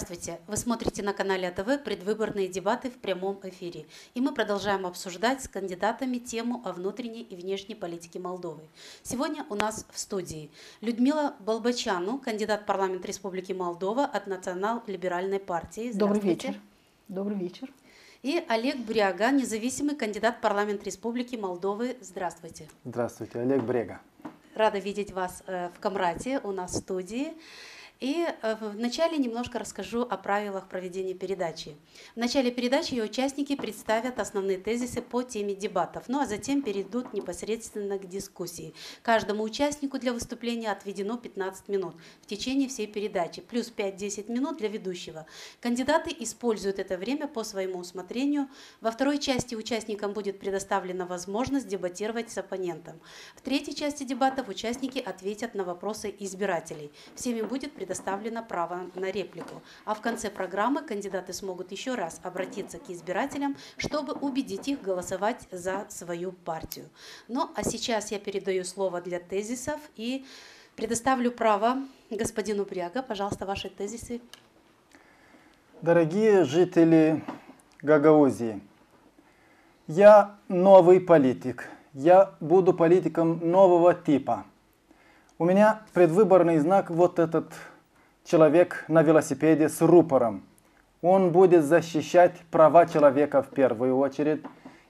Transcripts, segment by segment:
Здравствуйте! Вы смотрите на канале АТВ предвыборные дебаты в прямом эфире. И мы продолжаем обсуждать с кандидатами тему о внутренней и внешней политике Молдовы. Сегодня у нас в студии Людмила Болбочану, кандидат в парламент Республики Молдова от Национал-либеральной партии. Добрый вечер. Добрый вечер. И Олег Бряга, независимый кандидат в парламент Республики Молдовы. Здравствуйте. Здравствуйте, Олег Бряга. Рада видеть вас в Камрате, у нас в студии. И вначале немножко расскажу о правилах проведения передачи. В начале передачи ее участники представят основные тезисы по теме дебатов, ну а затем перейдут непосредственно к дискуссии. Каждому участнику для выступления отведено 15 минут в течение всей передачи, плюс 5-10 минут для ведущего. Кандидаты используют это время по своему усмотрению. Во второй части участникам будет предоставлена возможность дебатировать с оппонентом. В третьей части дебатов участники ответят на вопросы избирателей. Всем им будет предоставлено право на реплику. А в конце программы кандидаты смогут еще раз обратиться к избирателям, чтобы убедить их голосовать за свою партию. Ну а сейчас я передаю слово для тезисов и предоставлю право господину Бряга. Пожалуйста, ваши тезисы. Дорогие жители Гагаузии, я новый политик. Я буду политиком нового типа. У меня предвыборный знак вот этот человек на велосипеде с рупором. Он будет защищать права человека в первую очередь.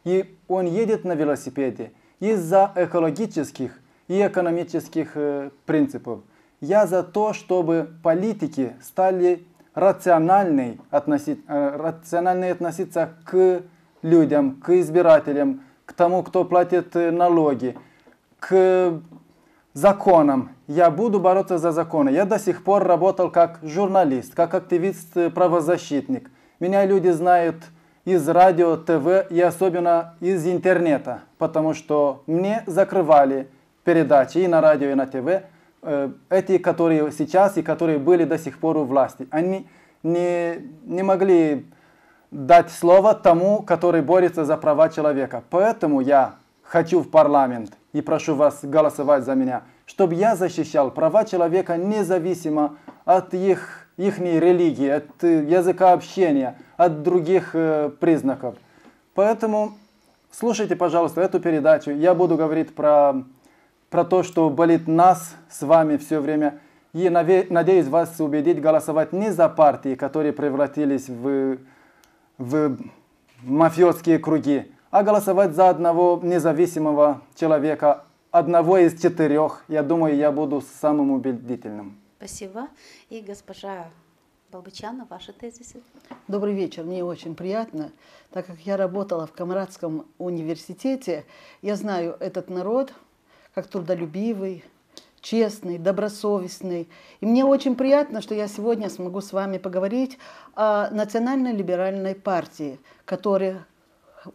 И он едет на велосипеде из-за экологических и экономических принципов. Я за то, чтобы политики стали рациональнее относиться к людям, к избирателям, к тому, кто платит налоги, к законам. Я буду бороться за законы. Я до сих пор работал как журналист, как активист-правозащитник. Меня люди знают из радио, ТВ и особенно из интернета, потому что мне закрывали передачи и на радио, и на ТВ, эти, которые сейчас и которые были до сих пор у власти. Они не могли дать слово тому, который борется за права человека. Поэтому я хочу в парламент и прошу вас голосовать за меня, чтобы я защищал права человека независимо от их религии, от языка общения, от других признаков. Поэтому слушайте, пожалуйста, эту передачу. Я буду говорить про то, что болит нас с вами все время. И надеюсь вас убедить голосовать не за партии, которые превратились в мафиозские круги, а голосовать за одного независимого человека, одного из 4. Я думаю, я буду самым убедительным. Спасибо. И госпожа Болбочану, ваши тезисы. Добрый вечер. Мне очень приятно. Так как я работала в Камрадском университете, я знаю этот народ как трудолюбивый, честный, добросовестный. И мне очень приятно, что я сегодня смогу с вами поговорить о Национально-либеральной партии, которая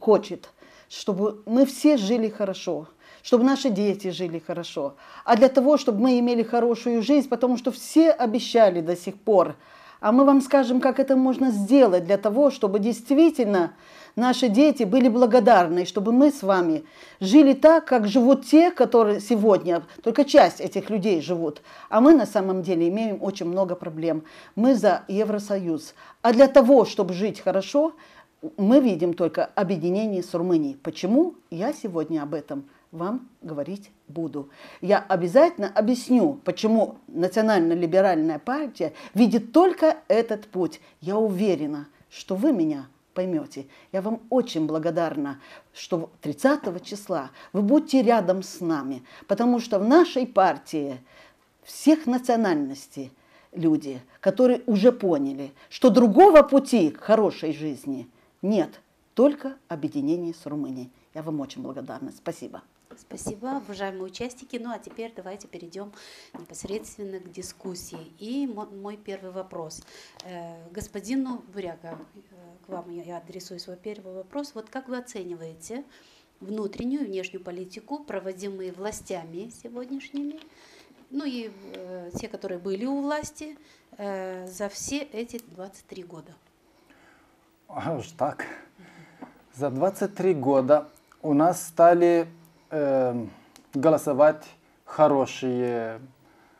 хочет, чтобы мы все жили хорошо, чтобы наши дети жили хорошо. А для того, чтобы мы имели хорошую жизнь, потому что все обещали до сих пор. А мы вам скажем, как это можно сделать для того, чтобы действительно наши дети были благодарны, чтобы мы с вами жили так, как живут те, которые сегодня, только часть этих людей живут. А мы на самом деле имеем очень много проблем. Мы за Евросоюз. А для того, чтобы жить хорошо, мы видим только объединение с Румынией. Почему? Я сегодня об этом вам говорить буду. Я обязательно объясню, почему Национально-либеральная партия видит только этот путь. Я уверена, что вы меня поймете. Я вам очень благодарна, что 30 числа вы будете рядом с нами, потому что в нашей партии всех национальностей люди, которые уже поняли, что другого пути к хорошей жизни нет, только объединение с Румынией. Я вам очень благодарна. Спасибо. Спасибо, уважаемые участники. Ну а теперь давайте перейдем непосредственно к дискуссии. И мой первый вопрос. Господину Бряга, к вам я адресую свой первый вопрос. Вот как вы оцениваете внутреннюю и внешнюю политику, проводимые властями сегодняшними, ну и те, которые были у власти, за все эти 23 года? Аж так. За 23 года у нас стали голосовать хорошие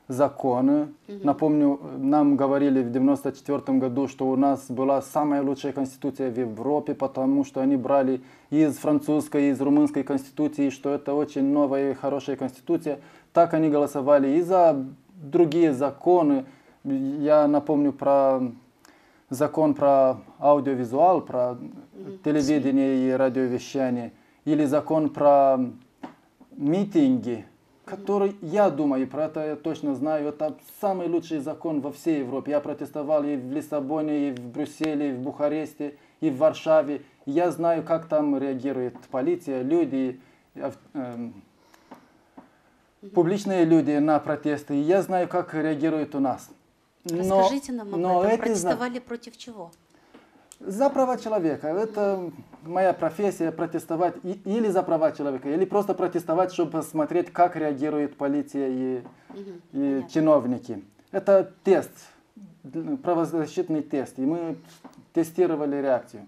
законы. Напомню, нам говорили в 1994 году, что у нас была самая лучшая конституция в Европе, потому что они брали из французской, из румынской конституции, что это очень новая и хорошая конституция. Так они голосовали и за другие законы. Я напомню про закон про аудиовизуал, про телевидение и радиовещание, или закон про митинги, который, я думаю, и про это я точно знаю, это самый лучший закон во всей Европе. Я протестовал и в Лиссабоне, и в Брюсселе, и в Бухаресте, и в Варшаве. Я знаю, как там реагирует полиция, люди, публичные люди на протесты. И я знаю, как реагируют у нас. Расскажите нам об этом. Протестовали против чего? За права человека. Это моя профессия, протестовать или за права человека, или просто протестовать, чтобы посмотреть, как реагирует полиция и чиновники. Это тест, правозащитный тест, и мы тестировали реакцию.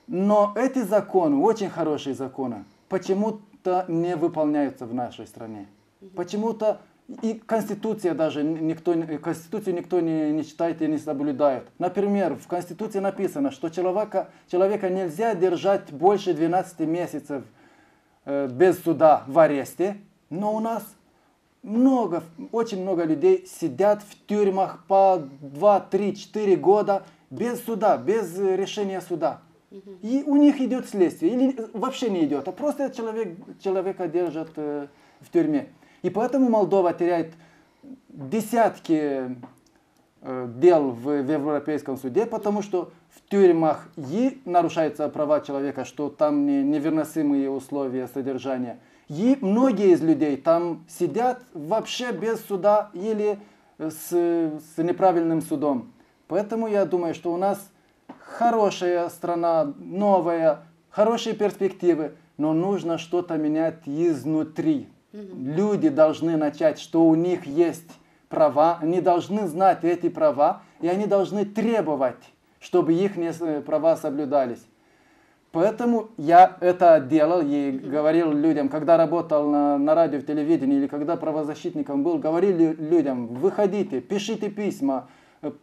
Но эти законы, очень хорошие законы, почему-то не выполняются в нашей стране. Почему-то и Конституцию никто не читает и не соблюдает. Например, в Конституции написано, что человека нельзя держать больше 12 месяцев без суда в аресте, но у нас очень много людей сидят в тюрьмах по 2, 3, 4 года без суда, без решения суда. И у них идет следствие, или вообще не идет, а просто человека держат в тюрьме. И поэтому Молдова теряет десятки дел в Европейском суде, потому что в тюрьмах и нарушаются права человека, что там невыносимые условия содержания. И многие из людей там сидят вообще без суда или с неправильным судом. Поэтому я думаю, что у нас хорошая страна, новая, хорошие перспективы, но нужно что-то менять изнутри. Люди должны начать, что у них есть права, они должны знать эти права, и они должны требовать, чтобы их права соблюдались. Поэтому я это делал и говорил людям, когда работал на радио, в телевидении, или когда правозащитником был, говорили людям: выходите, пишите письма,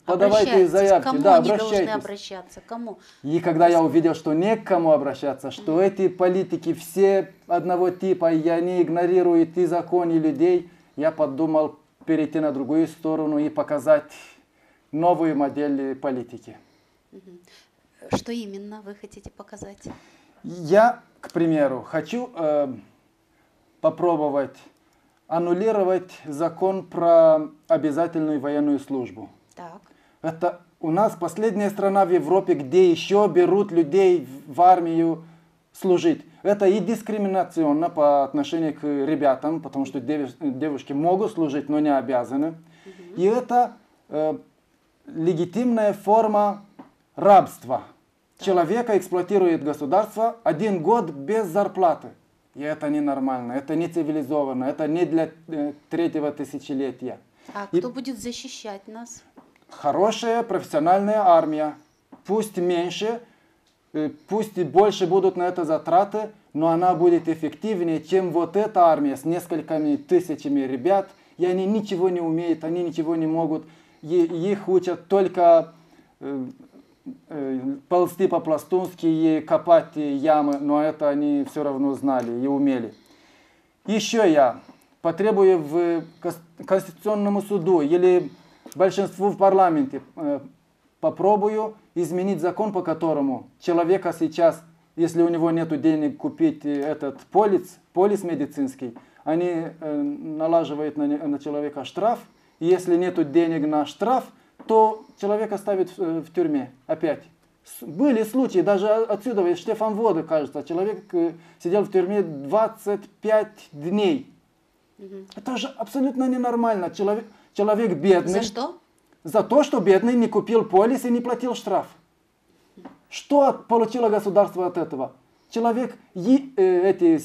подавайте заявки. Кому да, они должны обращаться? Кому? И когда я увидел, что не к кому обращаться, что эти политики все одного типа, и они игнорируют и закон, и людей, я подумал перейти на другую сторону и показать новую модель политики. Что именно вы хотите показать? Я, к примеру, хочу попробовать аннулировать закон про обязательную военную службу. Так. Это у нас последняя страна в Европе, где еще берут людей в армию служить. Это и дискриминационно по отношению к ребятам, потому что девушки могут служить, но не обязаны. И это легитимная форма рабства. Человека эксплуатирует государство 1 год без зарплаты. И это ненормально, это не цивилизованно, это не для 3-го тысячелетия. А кто будет защищать нас? Хорошая профессиональная армия. Пусть меньше, пусть и больше будут на это затраты, но она будет эффективнее, чем вот эта армия с несколькими тысячами ребят. И они ничего не умеют, они ничего не могут. Их учат только ползти по-пластунски и копать ямы, но это они все равно знали и умели. Еще я потребую в Конституционному суду или большинству в парламенте, попробую изменить закон, по которому человека сейчас, если у него нет денег купить этот полис медицинский, они налаживают на человека штраф, и если нет денег на штраф, то человека ставят в тюрьме опять. Были случаи, даже отсюда, из Штефан Воды, кажется, человек сидел в тюрьме 25 дней. Это же абсолютно ненормально. Человек бедный. За что? За то, что бедный не купил полис и не платил штраф. Что получило государство от этого? Человек эти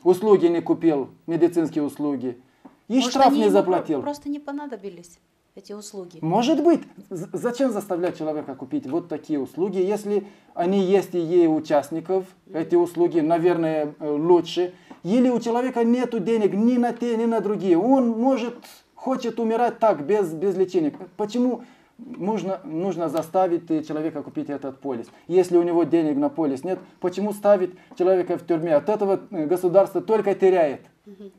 услуги не купил, медицинские услуги, и Может, штраф они не ему заплатил. Просто не понадобились эти услуги. Может быть. Зачем заставлять человека купить вот такие услуги, если они есть и у участников, эти услуги, наверное, лучше. Или у человека нет денег ни на те, ни на другие. Он может хочет умирать так, без лечения. Почему нужно заставить человека купить этот полис? Если у него денег на полис нет, почему ставить человека в тюрьме? От этого государство только теряет.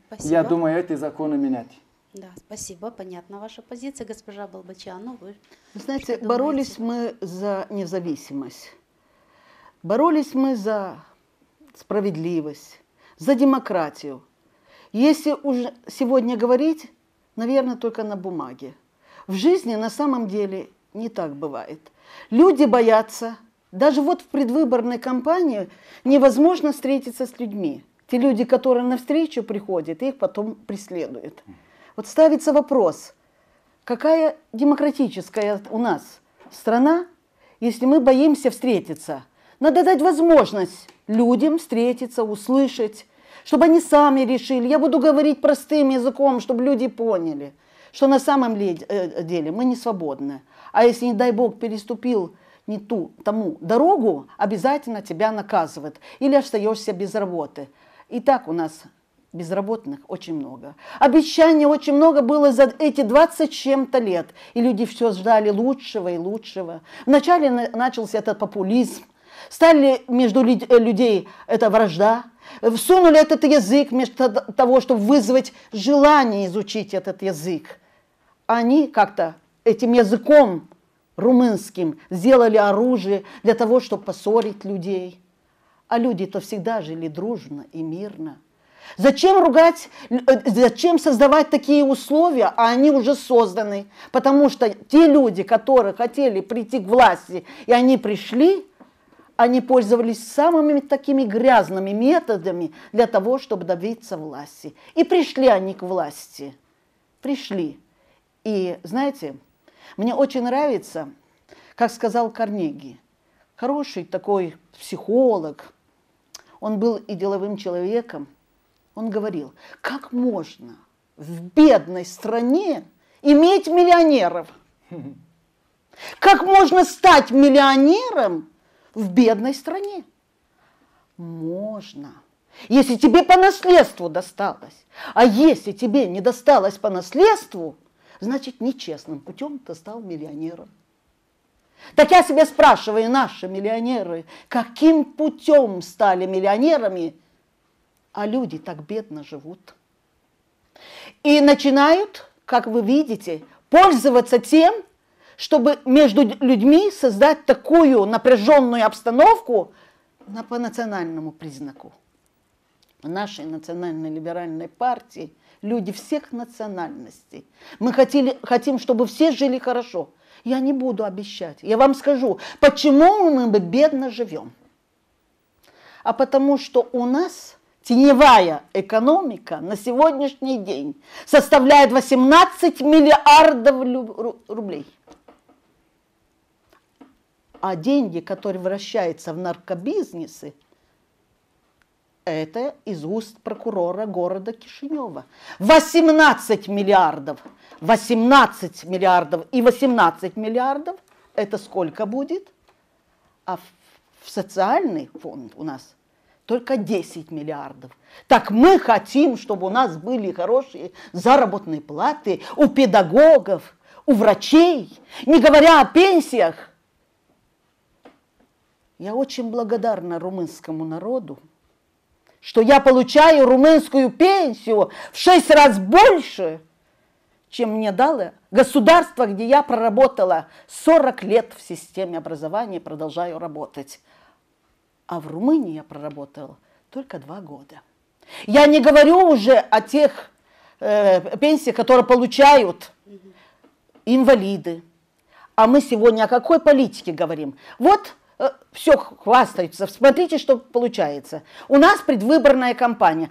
Спасибо. Я думаю, эти законы менять. Да, спасибо, понятна ваша позиция, госпожа Балбачан. Ну, вы Знаете, что боролись думаете? мы за независимость. Боролись мы за справедливость, за демократию. Если уже сегодня говорить, наверное, только на бумаге. В жизни на самом деле не так бывает. Люди боятся. Даже вот в предвыборной кампании невозможно встретиться с людьми. Те люди, которые навстречу приходят, их потом преследуют. Вот ставится вопрос, какая демократическая у нас страна, если мы боимся встретиться? Надо дать возможность людям встретиться, услышать, чтобы они сами решили. Я буду говорить простым языком, чтобы люди поняли, что на самом деле мы не свободны. А если, не дай Бог, переступил не тому дорогу, обязательно тебя наказывают. Или остаешься без работы. И так у нас безработных очень много. Обещаний очень много было за эти 20 с чем-то лет. И люди все ждали лучшего и лучшего. Вначале начался этот популизм. Стали между людей эта вражда. Всунули этот язык вместо того, чтобы вызвать желание изучить этот язык. Они как-то этим языком румынским сделали оружие для того, чтобы поссорить людей. А люди-то всегда жили дружно и мирно. Зачем ругать, зачем создавать такие условия, а они уже созданы? Потому что те люди, которые хотели прийти к власти, и они пришли, они пользовались самыми такими грязными методами для того, чтобы добиться власти. И пришли они к власти. Пришли. И, знаете, мне очень нравится, как сказал Карнеги, хороший такой психолог, он был и деловым человеком, он говорил, как можно в бедной стране иметь миллионеров? Как можно стать миллионером в бедной стране? Можно, если тебе по наследству досталось. А если тебе не досталось по наследству, значит, нечестным путем ты стал миллионером. Так я себя спрашиваю, наши миллионеры, каким путем стали миллионерами, а люди так бедно живут. И начинают, как вы видите, пользоваться тем, чтобы между людьми создать такую напряженную обстановку по национальному признаку. В нашей национальной либеральной партии люди всех национальностей. Мы хотим, чтобы все жили хорошо. Я не буду обещать. Я вам скажу, почему мы бедно живем. А потому что у нас теневая экономика на сегодняшний день составляет 18 миллиардов рублей. А деньги, которые вращаются в наркобизнесе, это из уст прокурора города Кишинева. 18 миллиардов. 18 миллиардов и 18 миллиардов – это сколько будет? А в социальный фонд у нас только 10 миллиардов. Так мы хотим, чтобы у нас были хорошие заработные платы у педагогов, у врачей, не говоря о пенсиях. Я очень благодарна румынскому народу, что я получаю румынскую пенсию в 6 раз больше, чем мне дало государство, где я проработала 40 лет в системе образования и продолжаю работать. А в Румынии я проработала только 2 года. Я не говорю уже о тех пенсиях, которые получают инвалиды. А мы сегодня о какой политике говорим? Вот все хвастаются. Смотрите, что получается. У нас предвыборная кампания.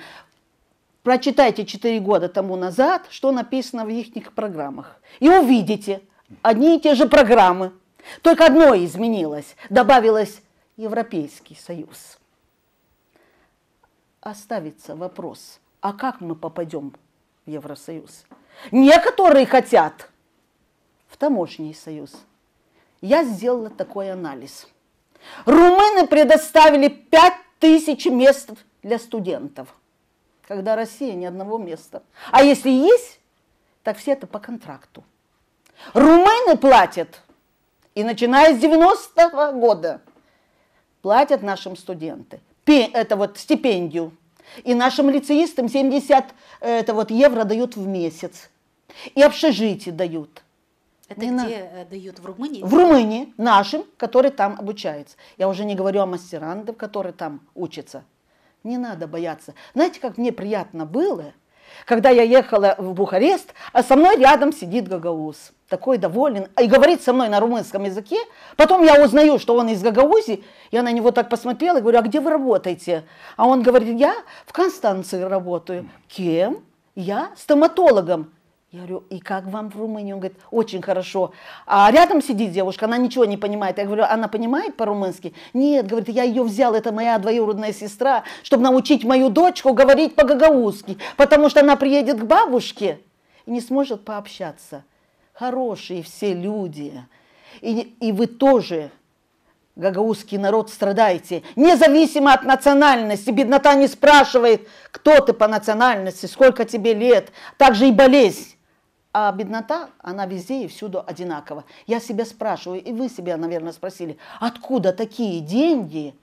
Прочитайте 4 года тому назад, что написано в их программах. И увидите одни и те же программы. Только одно изменилось. Добавилось Европейский Союз. Оставится вопрос, а как мы попадем в Евросоюз? Некоторые хотят в таможенный союз. Я сделала такой анализ. Румыны предоставили 5000 мест для студентов, когда Россия ни одного места. А если есть Так все это по контракту. Румыны платят, и начиная с 90-го года, платят нашим студенты. Это вот стипендию. И нашим лицеистам 70 евро дают в месяц. И общежитие дают. Это где дают? В Румынии? В Румынии, нашим, который там обучается. Я уже не говорю о мастерандах, которые там учатся. Не надо бояться. Знаете, как мне приятно было, когда я ехала в Бухарест, а со мной рядом сидит гагауз. Такой доволен. И говорит со мной на румынском языке. Потом я узнаю, что он из Гагаузи. Я на него так посмотрела и говорю, а где вы работаете? А он говорит, я в Констанции работаю. Кем? Я стоматологом. Я говорю, и как вам в Румынии? Он говорит, очень хорошо. А рядом сидит девушка, она ничего не понимает. Я говорю, она понимает по-румынски? Нет, говорит, я ее взял, это моя двоюродная сестра, чтобы научить мою дочку говорить по-гагаузски, потому что она приедет к бабушке и не сможет пообщаться. Хорошие все люди. И вы тоже, гагаузский народ, страдаете. Независимо от национальности. Беднота не спрашивает, кто ты по национальности, сколько тебе лет. Также и болезнь. А беднота, она везде и всюду одинакова. Я себя спрашиваю, и вы себя, наверное, спросили, откуда такие деньги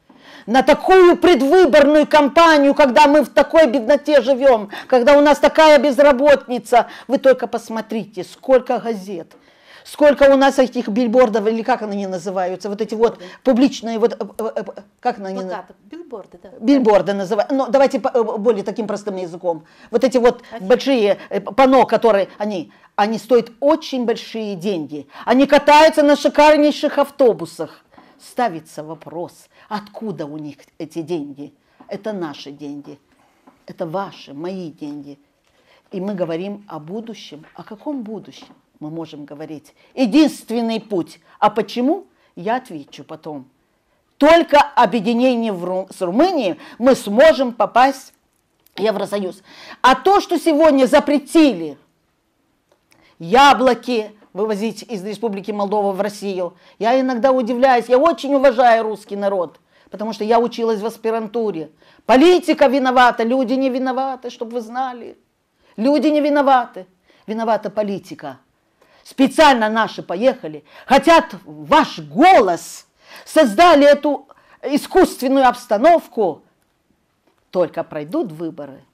на такую предвыборную кампанию, когда мы в такой бедноте живем, когда у нас такая безработица. Вы только посмотрите, сколько газет, сколько у нас этих билбордов, или как они называются, вот эти вот публичные, вот, как они называются? Билборды, да. Билборды называют, но давайте более таким простым языком. Вот эти вот большие панно, которые они стоят очень большие деньги. Они катаются на шикарнейших автобусах. Ставится вопрос, откуда у них эти деньги? Это наши деньги, это ваши, мои деньги. И мы говорим о будущем. О каком будущем мы можем говорить? Единственный путь. А почему? Я отвечу потом. Только объединение с Румынией мы сможем попасть в Евросоюз. А то, что сегодня запретили яблоки вывозить из Республики Молдова в Россию, я иногда удивляюсь. Я очень уважаю русский народ, потому что я училась в аспирантуре. Политика виновата, люди не виноваты, чтобы вы знали. Люди не виноваты. Виновата политика. Специально наши поехали. Хотят ваш голос. Создали эту искусственную обстановку. Только пройдут выборы.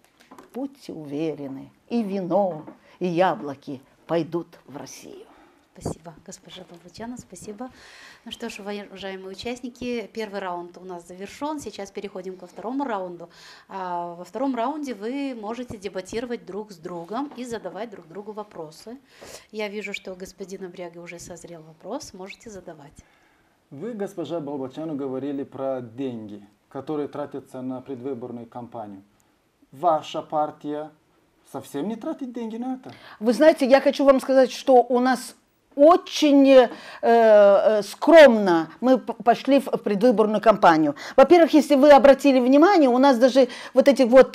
Будьте уверены. И вино, и яблоки пойдут в Россию. Спасибо, госпожа Болбочана, спасибо. Ну что ж, уважаемые участники, первый раунд у нас завершен. Сейчас переходим ко второму раунду. Во втором раунде вы можете дебатировать друг с другом и задавать друг другу вопросы. Я вижу, что у господина Бряги уже созрел вопрос. Можете задавать. Вы, госпожа Болбочану, говорили про деньги, которые тратятся на предвыборную кампанию. Ваша партия совсем не тратит деньги на это? Вы знаете, я хочу вам сказать, что у нас очень скромно мы пошли в предвыборную кампанию. Во-первых, если вы обратили внимание, у нас даже вот эти вот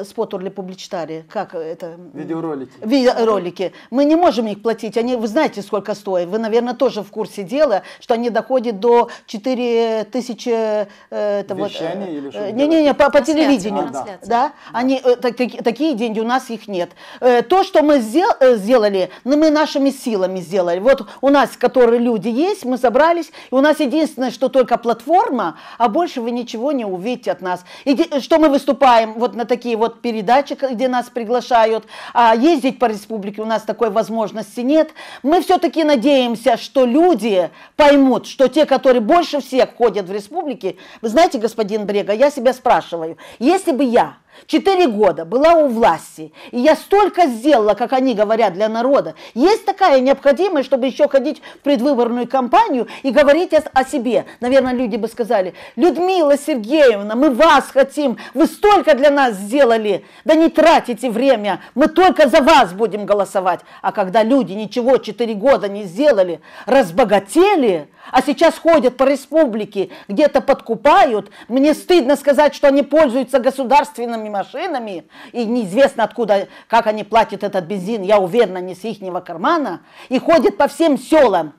спотурли публичтари, как это? Видеоролики. Видеоролики. Мы не можем их платить. Они, вы знаете, сколько стоят. Вы, наверное, тоже в курсе дела, что они доходят до 4000... Вещание или что? Не-не-не, по телевидению. Да. Они, такие деньги, у нас их нет. То, что мы сделали, мы нашими силами сделали. Вот у нас, которые люди есть, мы собрались, и у нас единственное, что только платформа, а больше вы ничего не увидите от нас. И что мы выступаем вот на такие вот передачи, где нас приглашают, а ездить по республике у нас такой возможности нет. Мы все-таки надеемся, что люди поймут, что те, которые больше всех ходят в республике, вы знаете, господин Брега, я себя спрашиваю, если бы я 4 года была у власти, и я столько сделала, как они говорят, для народа. Есть такая необходимость, чтобы еще ходить в предвыборную кампанию и говорить о себе. Наверное, люди бы сказали: Людмила Сергеевна, мы вас хотим, вы столько для нас сделали, да не тратите время, мы только за вас будем голосовать. А когда люди ничего 4 года не сделали, разбогатели, а сейчас ходят по республике, где-то подкупают, мне стыдно сказать, что они пользуются государственными машинами, и неизвестно откуда, как они платят этот бензин, я уверена, не с ихнего кармана, и ходят по всем селам.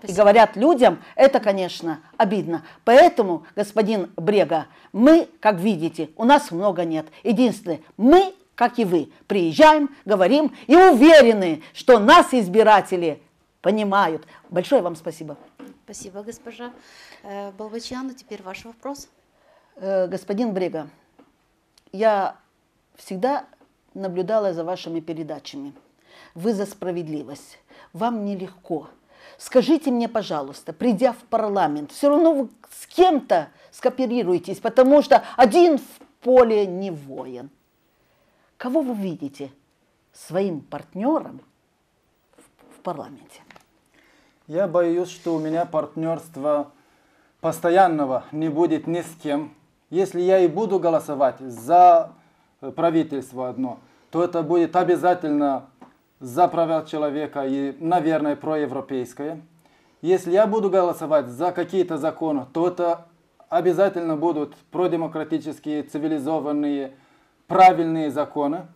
И говорят людям, это, конечно, обидно. Поэтому, господин Брега, мы, как видите, у нас много нет. Единственное, мы как и вы. Приезжаем, говорим и уверены, что нас избиратели понимают. Большое вам спасибо. Спасибо, госпожа Болбочан. Теперь ваш вопрос. Господин Брега, я всегда наблюдала за вашими передачами. Вы за справедливость. Вам нелегко. Скажите мне, пожалуйста, придя в парламент, все равно вы с кем-то скооперируетесь, потому что один в поле не воин. Кого вы видите своим партнером в парламенте? Я боюсь, что у меня партнерства постоянного не будет ни с кем. Если я и буду голосовать за правительство одно, то это будет обязательно за права человека и, наверное, проевропейское. Если я буду голосовать за какие-то законы, то это обязательно будут продемократические, цивилизованные, правильные законы.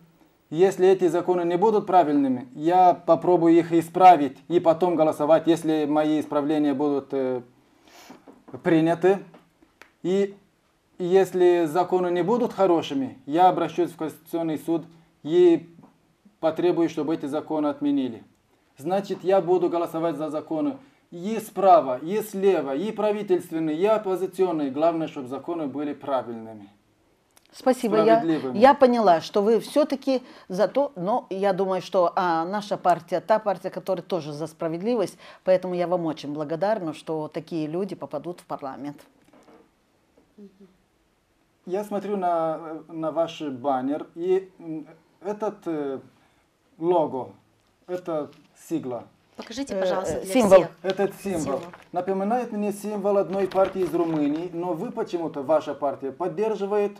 Если эти законы не будут правильными, я попробую их исправить и потом голосовать, если мои исправления будут приняты. И если законы не будут хорошими, я обращусь в Конституционный суд и потребую, чтобы эти законы отменили. Значит, я буду голосовать за законы и справа, и слева, и правительственные, и оппозиционные. Главное, чтобы законы были правильными. Спасибо. Я поняла, что вы все-таки за то, но я думаю, что наша партия, та партия, которая тоже за справедливость, поэтому я вам очень благодарна, что такие люди попадут в парламент. Я смотрю на ваш баннер, и этот лого, это сигла. Покажите, пожалуйста, для символ. всех. Этот символ напоминает мне символ одной партии из Румынии, но вы почему-то, ваша партия, поддерживает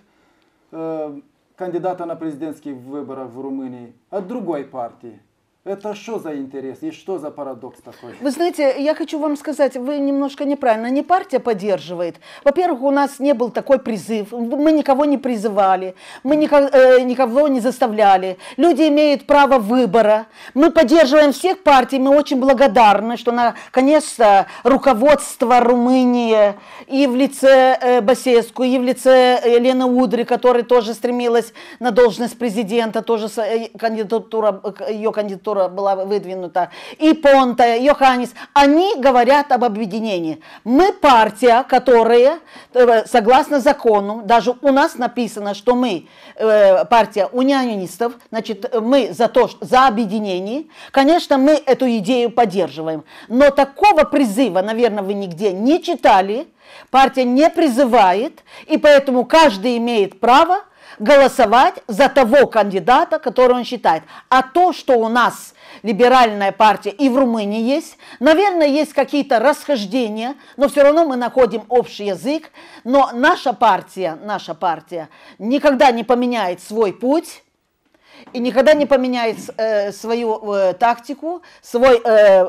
кандидата на президентских выборах в Румынии от другой партии. Это что за интерес и что за парадокс такой? Вы знаете, я хочу вам сказать, вы немножко неправильно. Не партия поддерживает. Во-первых, у нас не был такой призыв. Мы никого не призывали. Мы никого не заставляли. Люди имеют право выбора. Мы поддерживаем всех партий. Мы очень благодарны, что наконец-то руководство Румынии и в лице Басеску, и в лице Елены Удри, которая тоже стремилась на должность президента, тоже ее кандидатура была выдвинута, и Понта, Йоханнис, они говорят об объединении. Мы партия, которая, согласно закону, даже у нас написано, что мы партия унионистов, значит, мы за объединение. Конечно, мы эту идею поддерживаем. Но такого призыва, наверное, вы нигде не читали. Партия не призывает, и поэтому каждый имеет право голосовать за того кандидата, который он считает. А то, что у нас либеральная партия и в Румынии есть, наверное, есть какие-то расхождения, но все равно мы находим общий язык. Но наша партия никогда не поменяет свой путь и никогда не поменяет свою тактику, свой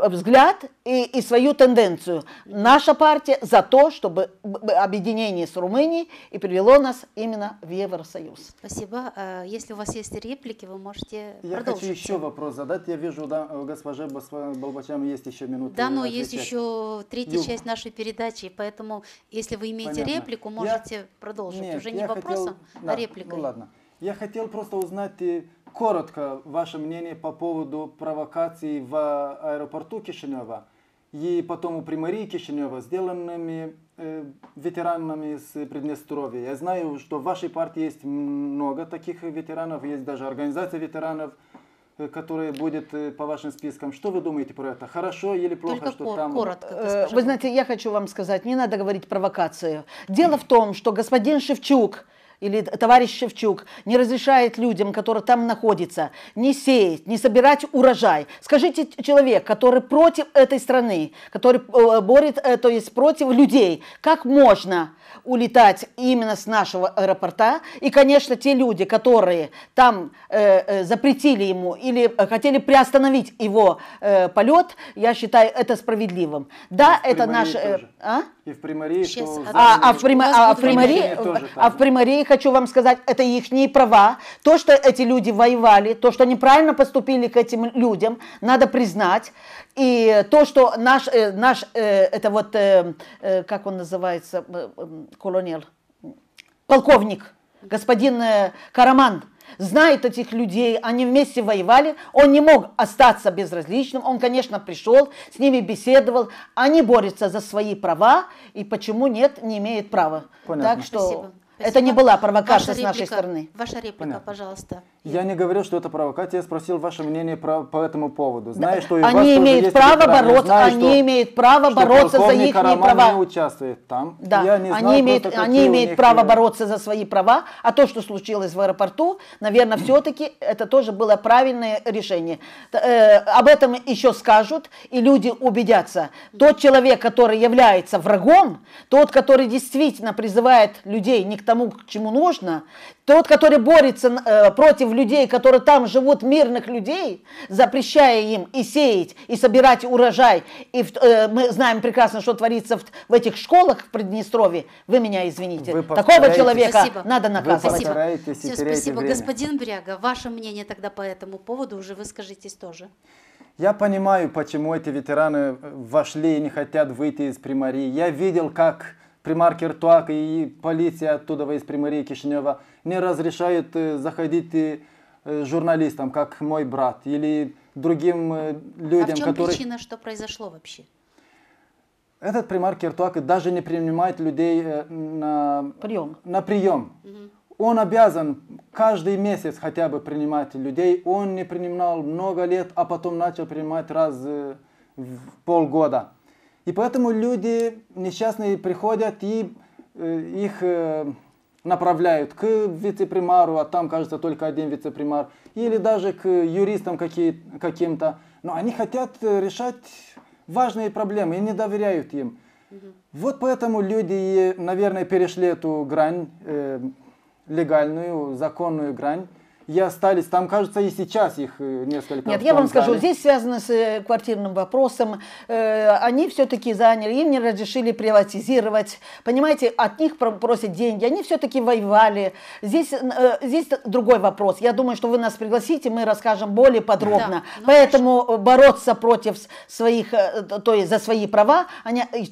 взгляд и свою тенденцию. Наша партия за то, чтобы объединение с Румынией и привело нас именно в Евросоюз. Спасибо. Если у вас есть реплики, вы можете продолжить. Я хочу еще вопрос задать. Я вижу, да, у госпожи Болбочан есть еще минуты. Да, но есть еще третья часть нашей передачи, поэтому если вы имеете реплику, можете продолжить. Нет, уже не вопросом, а репликой. Ну ладно. Я хотел просто узнать коротко ваше мнение по поводу провокаций в аэропорту Кишинева и потом у примарии Кишинева, сделанными ветеранами из Приднестровья. Я знаю, что в вашей партии есть много таких ветеранов, есть даже организация ветеранов, которая будет по вашим спискам. Что вы думаете про это? Хорошо или плохо, только что там... коротко, вы знаете, я хочу вам сказать, не надо говорить провокацию. Дело в том, что господин Шевчук или товарищ Шевчук не разрешает людям, которые там находятся, не сеять, не собирать урожай. Скажите, человек, который против этой страны, который борет, то есть против людей, как можно улетать именно с нашего аэропорта? И, конечно, те люди, которые там запретили ему или хотели приостановить его полет, я считаю это справедливым. Да, это наш... И в примарии... в примарии, хочу вам сказать, это их права. То, что эти люди воевали, то, что неправильно поступили к этим людям, надо признать. И то, что это вот, как он называется, полковник, господин Караман, знает этих людей, они вместе воевали, он не мог остаться безразличным, он, конечно, пришел, с ними беседовал, они борются за свои права, и почему нет, не имеет права. Понятно. Так что Спасибо. это не была провокация Ваша с нашей реплика, стороны. Ваша реплика, Понятно. пожалуйста. Я не говорил, что это провокация, я спросил ваше мнение по этому поводу. Знаю, что и у вас Они тоже имеют есть право ветераны. бороться, Знаю, они имеют право бороться за полковник их Караман права. не участвует там. Да, Я не знаю, они имеют, просто они какие у имеют них, право бороться за свои права, а то, что случилось в аэропорту, наверное, все-таки это тоже было правильное решение. Об этом еще скажут, и люди убедятся. Тот человек, который является врагом, тот, который действительно призывает людей не к тому, к чему нужно, тот, который борется против людей, которые там живут, мирных людей, запрещая им и сеять, и собирать урожай. И мы знаем прекрасно, что творится в этих школах в Приднестровье. Вы меня извините. Вы Такого повторяете. человека Спасибо. надо наказывать. Спасибо. Постарайтесь и Всё, теряйте спасибо. время. Господин Бряга, ваше мнение тогда по этому поводу уже выскажитесь тоже. Я понимаю, почему эти ветераны вошли и не хотят выйти из Приморья. Я видел, как примар Киртуак и полиция оттуда из Приморья Кишинева не разрешают заходить журналистам, как мой брат, или другим людям, А в чем которые... причина, что произошло вообще? Этот примар Киртуак даже не принимает людей на прием. Он обязан каждый месяц хотя бы принимать людей. Он не принимал много лет, а потом начал принимать раз в полгода. И поэтому люди несчастные приходят и их направляют к вице-примару, а там, кажется, только один вице-примар, или даже к юристам каким-то. Но они хотят решать важные проблемы и не доверяют им. Вот поэтому люди, наверное, перешли эту грань, легальную, законную грань, и остались. Там, кажется, и сейчас их несколько. Нет, я вам скажу, здесь связано с квартирным вопросом. Они все-таки заняли, им не разрешили приватизировать. Понимаете, от них просят деньги. Они все-таки воевали. Здесь другой вопрос. Я думаю, что вы нас пригласите, мы расскажем более подробно. Да, поэтому бороться против своих, то есть за свои права,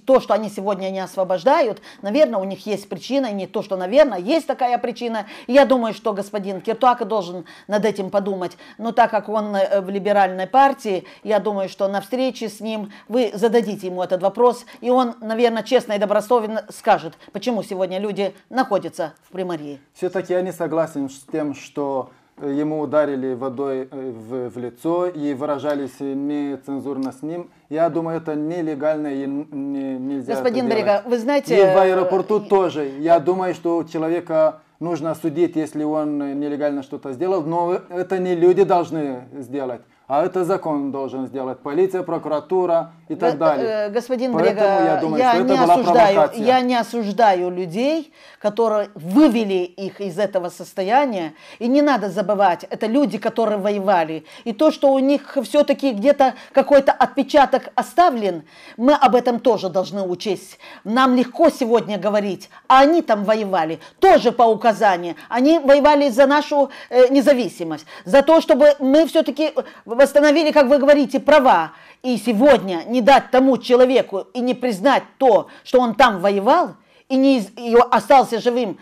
то, что они сегодня не освобождают, наверное, у них есть причина, и не то, что, наверное, есть такая причина. И я думаю, что господин Киртуак должен над этим подумать. Но так как он в либеральной партии, я думаю, что на встрече с ним вы зададите ему этот вопрос, и он, наверное, честно и добросовестно скажет, почему сегодня люди находятся в Приморье. Все-таки я не согласен с тем, что ему ударили водой в лицо и выражались нецензурно с ним. Я думаю, это нелегально и нельзя. Господин Брега, вы знаете... И в аэропорту тоже. Я думаю, что человека нужно судить, если он нелегально что-то сделал, но это не люди должны сделать, а это закон должен сделать, полиция, прокуратура и так далее. Господин Поэтому Брега, я думаю, что это была провокация. я не осуждаю людей, которые вывели их из этого состояния, и не надо забывать, это люди, которые воевали, и то, что у них все-таки где-то какой-то отпечаток оставлен, мы об этом тоже должны учесть. Нам легко сегодня говорить, а они там воевали, тоже по указанию, они воевали за нашу независимость, за то, чтобы мы все-таки восстановили, как вы говорите, права. И сегодня не дать тому человеку и не признать то, что он там воевал, и остался живым,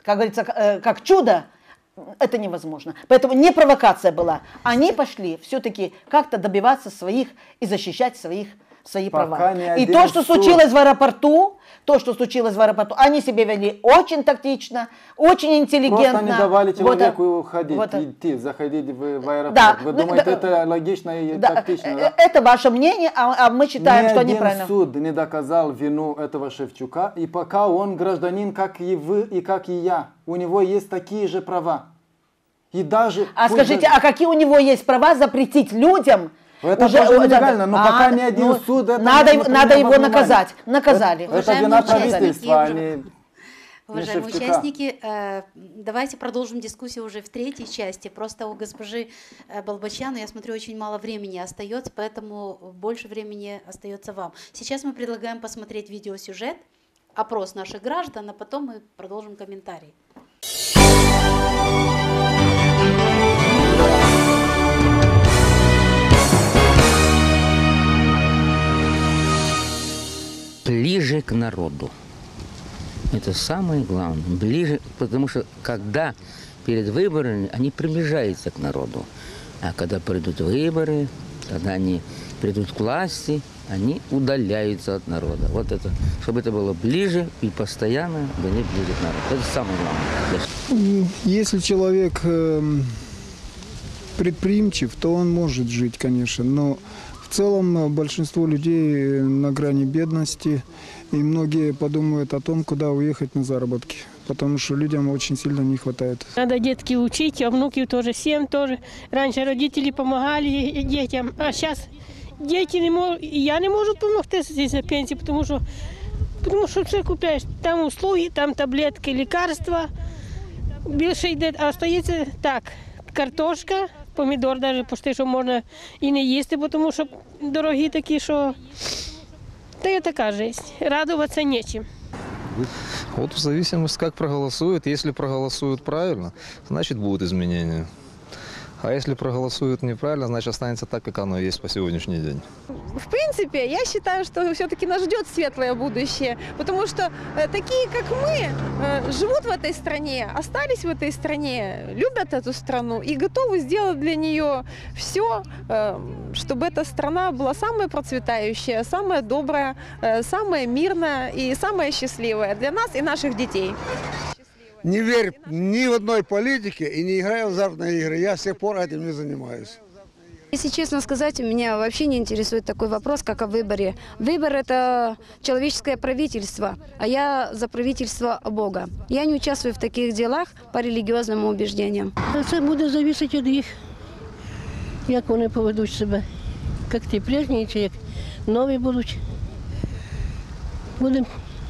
как говорится, как чудо, это невозможно. Поэтому не провокация была. Они пошли все-таки как-то добиваться своих и защищать свои права. И то, что случилось в аэропорту, они себя вели очень тактично, очень интеллигентно. Просто не давали человеку заходить в аэропорт. Да, вы думаете, это логично и тактично? Да? Это ваше мнение, а мы считаем, что неправильно. Ни один суд не доказал вину этого Шевчука, и пока он гражданин, как и вы, и как и я, у него есть такие же права. И даже... скажите, а какие у него есть права запретить людям... Это уже нелегально, но пока ни один суд это надо его наказать. Наказали. Это вина правительства, а не Уважаемые участники, давайте продолжим дискуссию уже в третьей части. Просто у госпожи Болбочан, я смотрю, очень мало времени остается, поэтому больше времени остается вам. Сейчас мы предлагаем посмотреть видеосюжет, опрос наших граждан, а потом мы продолжим комментарии. Ближе к народу. Это самое главное. Ближе, потому что когда перед выборами они приближаются к народу. А когда придут выборы, когда они придут к власти, они удаляются от народа. Вот это, чтобы это было ближе и постоянно были ближе к народу. Это самое главное. Если человек предприимчив, то он может жить, конечно. Но в целом большинство людей на грани бедности, и многие подумают о том, куда уехать на заработки. Потому что людям очень сильно не хватает. Надо детки учить, а внуки тоже, всем тоже. Раньше родители помогали детям, а сейчас дети не могут, я не могу помогти здесь на пенсии, потому что все купляешь. Там услуги, там таблетки, лекарства. Більше йде, а остається так, картошка, помідор навіть почти, що можна і не їсти, тому що дорогі такі, що та є така життя. Радуватися нечим. Вот в зависимости, как проголосуют. Если проголосуют правильно, значит будут изменения. А если проголосуют неправильно, значит останется так, как оно есть по сегодняшний день. В принципе, я считаю, что все-таки нас ждет светлое будущее, потому что такие, как мы, живут в этой стране, остались в этой стране, любят эту страну и готовы сделать для нее все, чтобы эта страна была самая процветающая, самая добрая, самая мирная и самая счастливая для нас и наших детей. Не верю ни в одной политике и не играю в азартные игры. Я с тех пор этим не занимаюсь. Если честно сказать, меня вообще не интересует такой вопрос, как о выборе. Выбор – это человеческое правительство, а я за правительство Бога. Я не участвую в таких делах по религиозному убеждениям. Це буде залежати від їх, як вони поведуть себе. Як ті прежні, чи як нові будуть.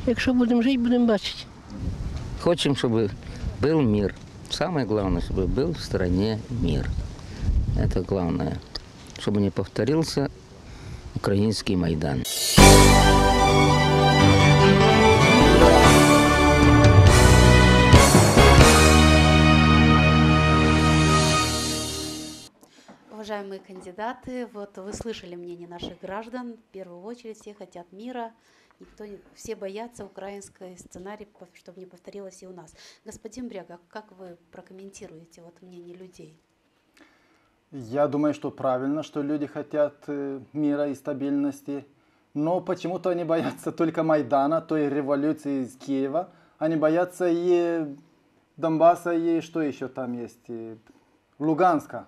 Якщо будемо жити, будемо бачити. Хотим, чтобы был мир. Самое главное, чтобы был в стране мир. Это главное. Чтобы не повторился украинский Майдан. Уважаемые кандидаты, вот вы слышали мнение наших граждан. В первую очередь все хотят мира. Все боятся украинский сценарий, чтобы не повторилось и у нас. Господин Бряга, как вы прокомментируете вот мнение людей? Я думаю, что правильно, что люди хотят мира и стабильности. Но почему-то они боятся только Майдана, той революции из Киева. Они боятся и Донбасса, и что еще там есть? И Луганска.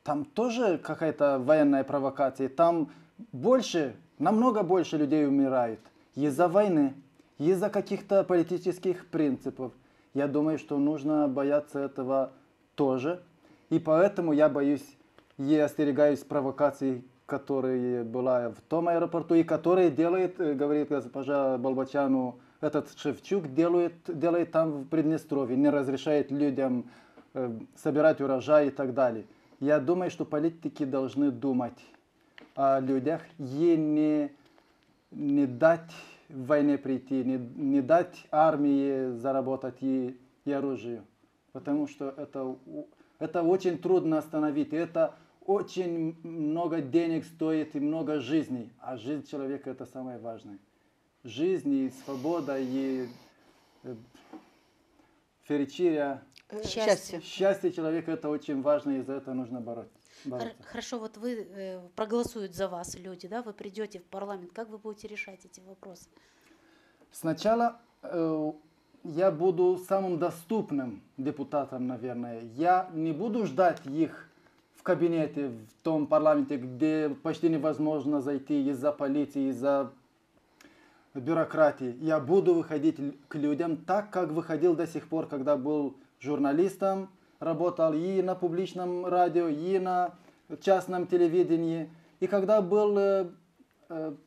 Там тоже какая-то военная провокация. Там больше, намного больше людей умирает. Из-за войны, из-за каких-то политических принципов. Я думаю, что нужно бояться этого тоже. И поэтому я боюсь и остерегаюсь провокаций, которые была в том аэропорту, и которые делает, говорит госпожа Болбочану, этот Шевчук делает там в Приднестровье, не разрешает людям собирать урожай и так далее. Я думаю, что политики должны думать о людях и не дать войне прийти, не дать армии заработать и оружию. Потому что это очень трудно остановить. Это очень много денег стоит и много жизней. А жизнь человека это самое важное. Жизнь и свобода, и феричирия. Счастье человека это очень важно, и за это нужно бороться. Хорошо, вот вы проголосуют за вас люди, да? Вы придете в парламент. Как вы будете решать эти вопросы? Сначала я буду самым доступным депутатом, наверное. Я не буду ждать их в кабинете, в том парламенте, где почти невозможно зайти из-за полиции, из-за бюрократии. Я буду выходить к людям так, как выходил до сих пор, когда был журналистом, работал и на публичном радио, и на частном телевидении. И когда был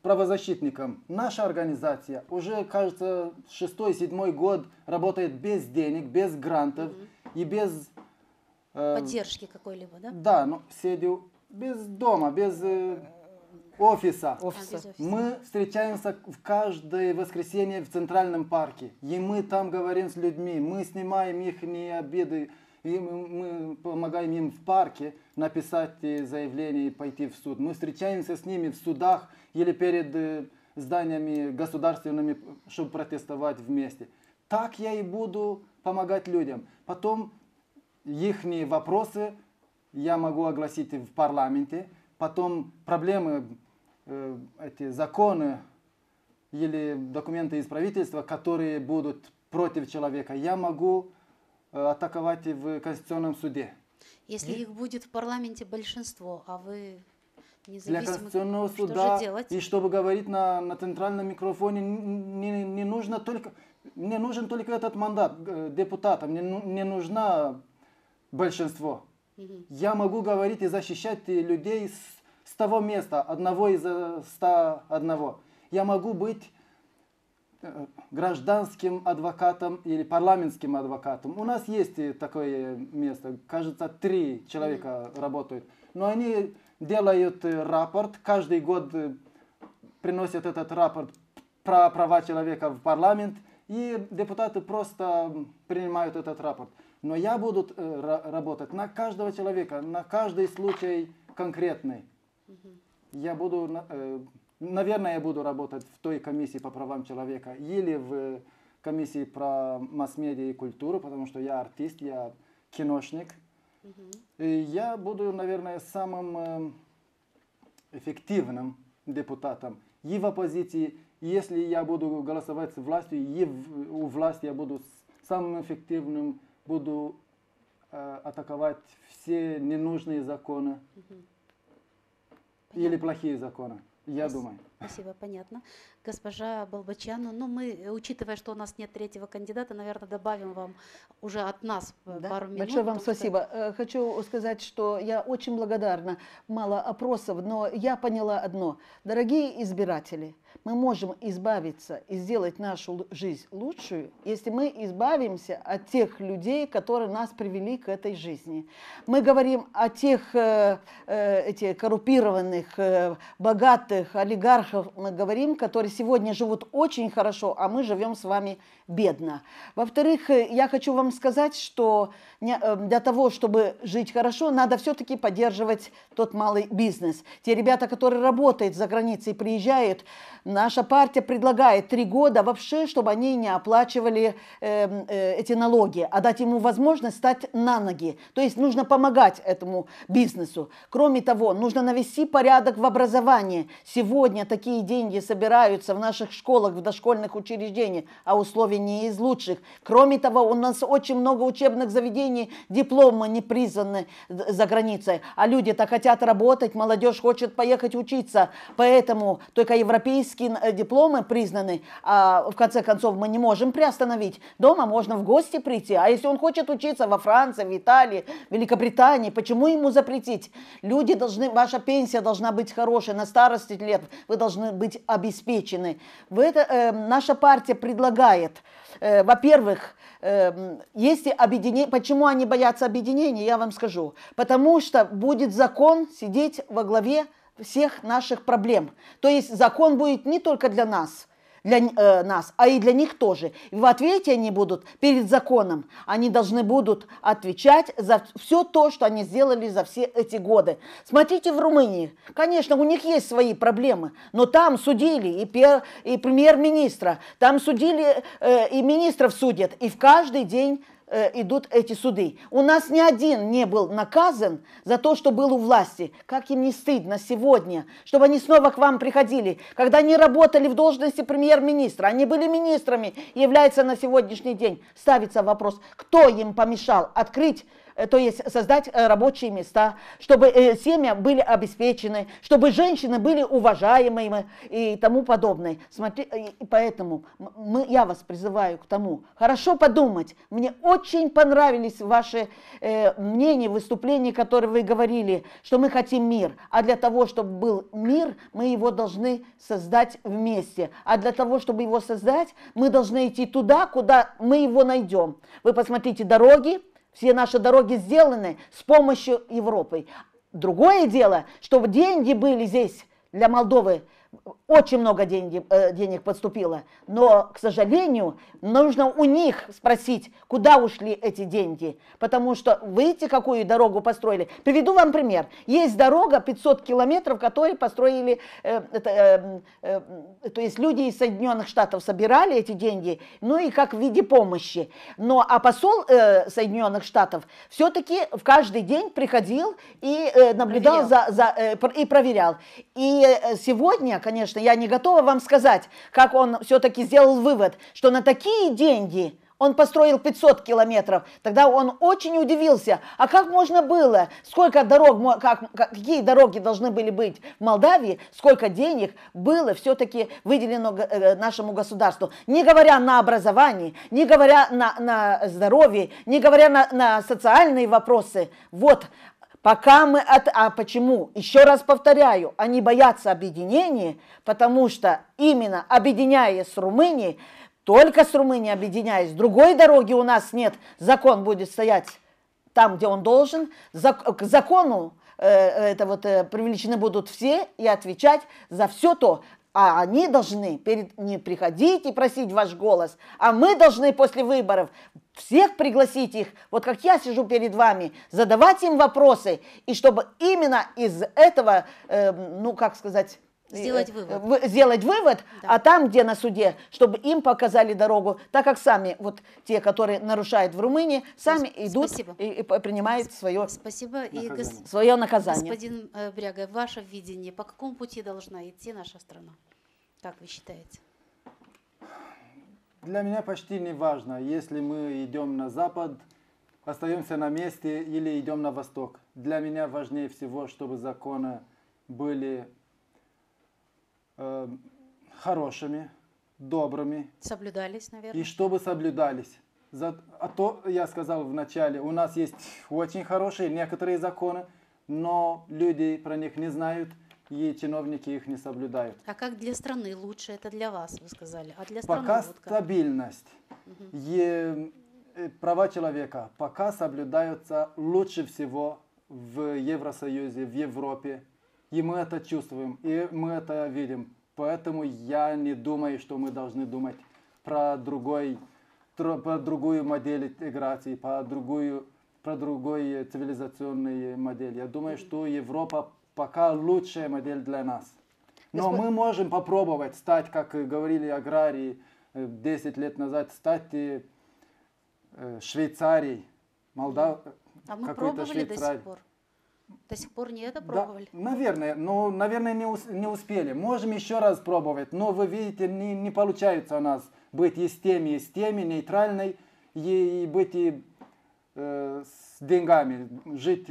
правозащитником, наша организация уже, кажется, 6-7 год работает без денег, без грантов и без... поддержки какой-либо, да? Да, но сидю без дома, без офиса. Мы встречаемся в каждое воскресенье в Центральном парке. И мы там говорим с людьми, мы снимаем их обиды, и мы помогаем им в парке написать заявление и пойти в суд. Мы встречаемся с ними в судах или перед зданиями государственными, чтобы протестовать вместе. Так я и буду помогать людям. Потом их вопросы я могу огласить в парламенте. Потом проблемы, эти законы или документы из правительства, которые будут против человека, я могу атаковать в Конституционном суде. Если их будет в парламенте большинство, а вы Для независимы, Конституционного что суда, же делать? и чтобы говорить на центральном микрофоне, не нужно только, мне нужен только этот мандат депутата, мне нужно большинство. Я могу говорить и защищать людей с того места, одного из 101. Я могу быть гражданским адвокатом или парламентским адвокатом. У нас есть такое место, кажется, 3 человека работают. Но они делают рапорт, каждый год приносят этот рапорт про права человека в парламент, и депутаты просто принимают этот рапорт. Но я буду работать на каждого человека, на каждый случай конкретный. Я буду, наверное, я буду работать в той комиссии по правам человека или в комиссии про масс-медиа и культуру, потому что я артист, я киношник. И я буду, наверное, самым эффективным депутатом и в оппозиции. Если я буду голосовать с властью, и у власти я буду самым эффективным, буду атаковать все ненужные законы или плохие законы, я думаю. Спасибо, понятно. Госпожа Болбочану, ну мы, учитывая, что у нас нет 3-го кандидата, наверное, добавим вам уже от нас пару минут. Большое вам спасибо. Хочу сказать, что я очень благодарна. Мало опросов, но я поняла одно. Дорогие избиратели, мы можем избавиться и сделать нашу жизнь лучшую, если мы избавимся от тех людей, которые нас привели к этой жизни. Мы говорим о тех этих коррумпированных, богатых олигархов, мы говорим, которые сегодня живут очень хорошо, а мы живем с вами бедно. Во-вторых, я хочу вам сказать, что для того, чтобы жить хорошо, надо все-таки поддерживать тот малый бизнес. Те ребята, которые работают за границей, приезжают, наша партия предлагает 3 года вообще, чтобы они не оплачивали эти налоги, а дать ему возможность стать на ноги. То есть нужно помогать этому бизнесу. Кроме того, нужно навести порядок в образовании. Сегодня такие деньги собираются в наших школах, в дошкольных учреждениях, а условия не из лучших. Кроме того, у нас очень много учебных заведений, дипломы не признаны за границей, а люди-то хотят работать, молодежь хочет поехать учиться, поэтому только европейские дипломы признаны, а в конце концов мы не можем приостановить. Дома можно в гости прийти, а если он хочет учиться во Франции, в Италии, в Великобритании, почему ему запретить? Люди должны, ваша пенсия должна быть хорошей, на старости лет вы должны быть обеспечены. Наша партия предлагает, во-первых, если объединение, почему они боятся объединения, я вам скажу. Потому что будет закон сидеть во главе всех наших проблем. То есть закон будет не только для нас, а и для них тоже. И в ответе они будут перед законом. Они должны будут отвечать за все то, что они сделали за все эти годы. Смотрите в Румынии. Конечно, у них есть свои проблемы, но там судили и премьер-министра, там судили и министров судят, и в каждый день идут эти суды. У нас ни один не был наказан за то, что был у власти. Как им не стыдно сегодня, чтобы они снова к вам приходили. Когда они работали в должности премьер-министра, они были министрами, является на сегодняшний день. Ставится вопрос, кто им помешал открыть, то есть создать рабочие места, чтобы семьи были обеспечены, чтобы женщины были уважаемыми и тому подобное. Поэтому я вас призываю к тому, хорошо подумать. Мне очень понравились ваши мнения, выступления, которые вы говорили, что мы хотим мир. А для того, чтобы был мир, мы его должны создать вместе. А для того, чтобы его создать, мы должны идти туда, куда мы его найдем. Вы посмотрите дороги. Все наши дороги сделаны с помощью Европы. Другое дело, чтобы деньги были здесь для Молдовы очень много денег поступило, но, к сожалению, нужно у них спросить, куда ушли эти деньги, потому что видите, какую дорогу построили. Приведу вам пример. Есть дорога 500 километров, которую построили, то есть люди из Соединенных Штатов собирали эти деньги, ну и как в виде помощи. А посол Соединенных Штатов все-таки в каждый день приходил и наблюдал и проверял. И сегодня, конечно, я не готова вам сказать, как он все-таки сделал вывод, что на такие деньги он построил 500 километров. Тогда он очень удивился. А как можно было? Сколько дорог, какие дороги должны были быть в Молдавии? Сколько денег было все-таки выделено нашему государству? Не говоря на образование, не говоря на здоровье, не говоря на социальные вопросы. Вот. Пока мы... А почему? Еще раз повторяю, они боятся объединения, потому что именно объединяясь с Румынией, только с Румынией объединяясь, другой дороги у нас нет, закон будет стоять там, где он должен, к закону привлечены будут все и отвечать за все то. А они должны не приходить и просить ваш голос, а мы должны после выборов всех пригласить их, вот как я сижу перед вами, задавать им вопросы, и чтобы именно из этого, сделать вывод. Да. А там, где на суде, чтобы им показали дорогу, так как сами, вот те, которые нарушают в Румынии, сами идут и принимают свое наказание. Господин Бряга, ваше видение, по какому пути должна идти наша страна? Как вы считаете? Для меня почти не важно, если мы идем на запад, остаемся на месте или идем на восток. Для меня важнее всего, чтобы законы были хорошими, добрыми. Соблюдались, наверное. И чтобы соблюдались. А то, я сказал в начале, у нас есть очень хорошие некоторые законы, но люди про них не знают, и чиновники их не соблюдают. А как для страны лучше? Это для вас, вы сказали. А для страны пока вот как? Стабильность и права человека пока соблюдаются лучше всего в Евросоюзе, в Европе. И мы это чувствуем, и мы это видим. Поэтому я не думаю, что мы должны думать про другую модель интеграции, про другую цивилизационную модель. Я думаю, что Европа пока лучшая модель для нас. Но мы можем попробовать стать, как говорили аграрии 10 лет назад, стать Швейцарией, А мы пробовали до сих пор? До сих пор не это пробовали? Да, наверное, не успели. Можем еще раз пробовать, но вы видите, не получается у нас быть и с теми, нейтральной, и быть с деньгами, жить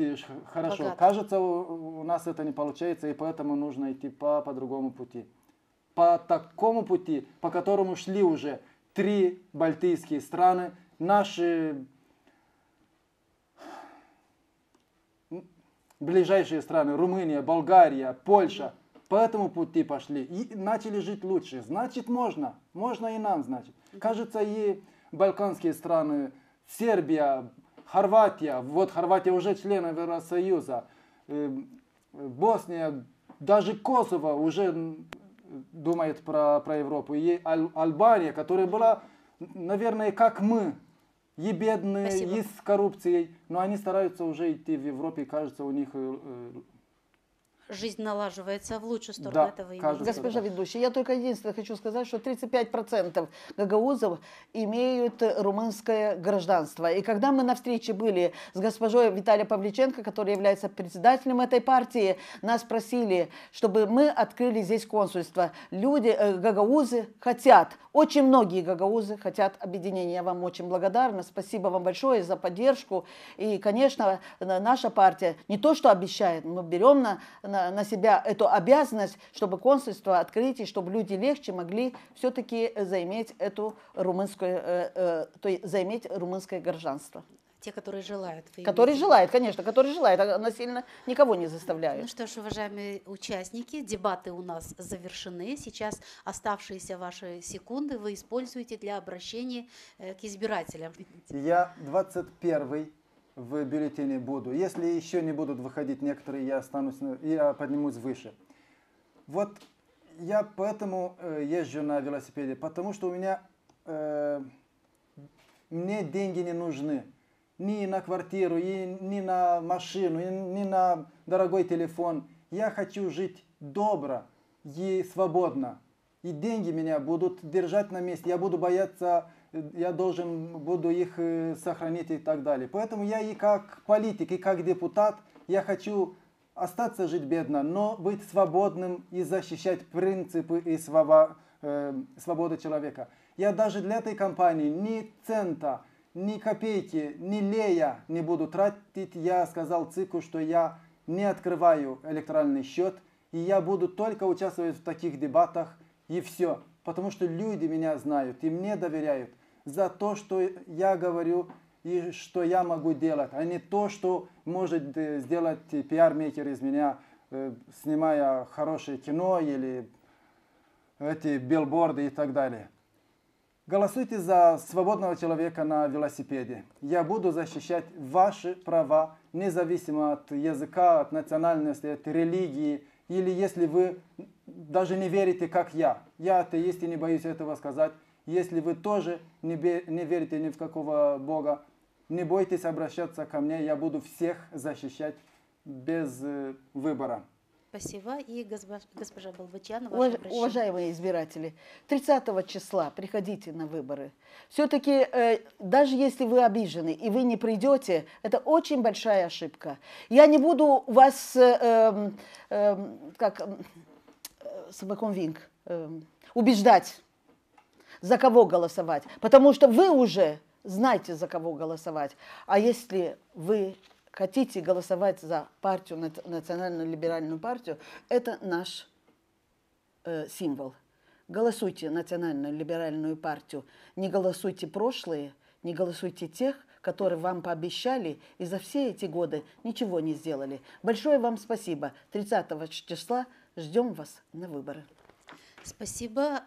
хорошо. Богато. Кажется, у нас это не получается, и поэтому нужно идти по другому пути. По такому пути, по которому шли уже 3 балтийские страны, наши ближайшие страны, Румыния, Болгария, Польша, по этому пути пошли и начали жить лучше. Значит, можно и нам, значит. Кажется, и балканские страны, Сербия, Хорватия, вот Хорватия уже член Евросоюза, Босния, даже Косово уже думает про Европу. И Албания, которая была, наверное, как мы, и бедные, Спасибо. и с коррупцией, но они стараются уже идти в Европе, и кажется, у них... Жизнь налаживается в лучшую сторону, Да, этого кажется, Госпожа ведущая, я только единственное хочу сказать, что 35% гагаузов имеют румынское гражданство. И когда мы на встрече были с госпожой Виталией Павличенко, которая является председателем этой партии, нас просили, чтобы мы открыли здесь консульство. Люди, гагаузы хотят, очень многие гагаузы хотят объединения. Я вам очень благодарна, спасибо вам большое за поддержку. И, конечно, наша партия не то, что обещает, мы берем на себя эту обязанность, чтобы консульство открыть, и чтобы люди легче могли все-таки заиметь заиметь румынское гражданство. Те, которые желают. Которые желают, конечно, которые желают, а насильно никого не заставляют. Ну что ж, уважаемые участники, дебаты у нас завершены. Сейчас оставшиеся ваши секунды вы используете для обращения к избирателям. Я 21-й в бюллетене буду. Если еще не будут выходить некоторые, я поднимусь выше. Вот Я поэтому езжу на велосипеде, потому что у меня мне деньги не нужны. Ни на квартиру, ни на машину, ни на дорогой телефон. Я хочу жить добро и свободно. И деньги меня будут держать на месте. Я буду бояться, я буду их сохранить и так далее. Поэтому я и как политик, и как депутат, я хочу остаться жить бедно, но быть свободным и защищать принципы и свободу человека. Я даже для этой кампании ни цента, ни копейки, ни лея не буду тратить. Я сказал ЦИКу, что я не открываю электоральный счет, и я буду только участвовать в таких дебатах, и все. Потому что люди меня знают и мне доверяют за то, что я говорю и что я могу делать, а не то, что может сделать пиар-мейкер из меня, снимая хорошее кино или эти билборды и так далее. Голосуйте за свободного человека на велосипеде. Я буду защищать ваши права, независимо от языка, от национальности, от религии. Или если вы даже не верите, как я. Я атеист и не боюсь этого сказать. Если вы тоже не верите ни в какого Бога, не бойтесь обращаться ко мне. Я буду всех защищать без выбора. Спасибо. И госпожа Балбачан, Уважаемые избиратели, 30 числа приходите на выборы. Все-таки, даже если вы обижены и вы не придете, это очень большая ошибка. Я не буду вас, убеждать, за кого голосовать, потому что вы уже знаете, за кого голосовать. А если вы хотите голосовать за партию, национально-либеральную партию, это наш символ. Голосуйте национально-либеральную партию. Не голосуйте прошлые, не голосуйте тех, которые вам пообещали и за все эти годы ничего не сделали. Большое вам спасибо. 30 числа ждем вас на выборы. Спасибо,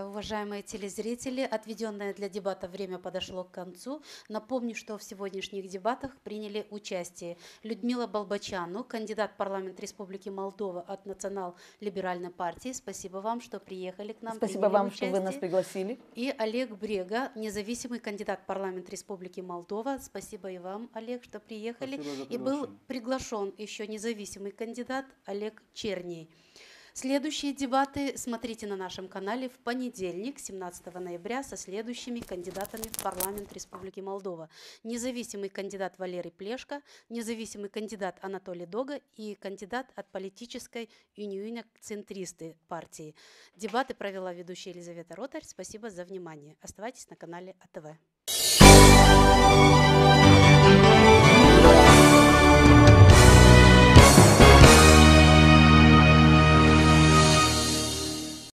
уважаемые телезрители. Отведенное для дебата время подошло к концу. Напомню, что в сегодняшних дебатах приняли участие Людмила Балбачану, кандидат в парламент Республики Молдова от Национал-либеральной партии. Спасибо вам, что приехали к нам. Спасибо вам, участие. Что вы нас пригласили. И Олег Брега, независимый кандидат в парламент Республики Молдова. Спасибо и вам, Олег, что приехали. И был приглашен еще независимый кандидат Олег Черний. Следующие дебаты смотрите на нашем канале в понедельник, 17 ноября, со следующими кандидатами в парламент Республики Молдова. Независимый кандидат Валерий Плешко, независимый кандидат Анатолий Дога и кандидат от политической Юниюня-центристы партии. Дебаты провела ведущая Елизавета Ротарь. Спасибо за внимание. Оставайтесь на канале АТВ.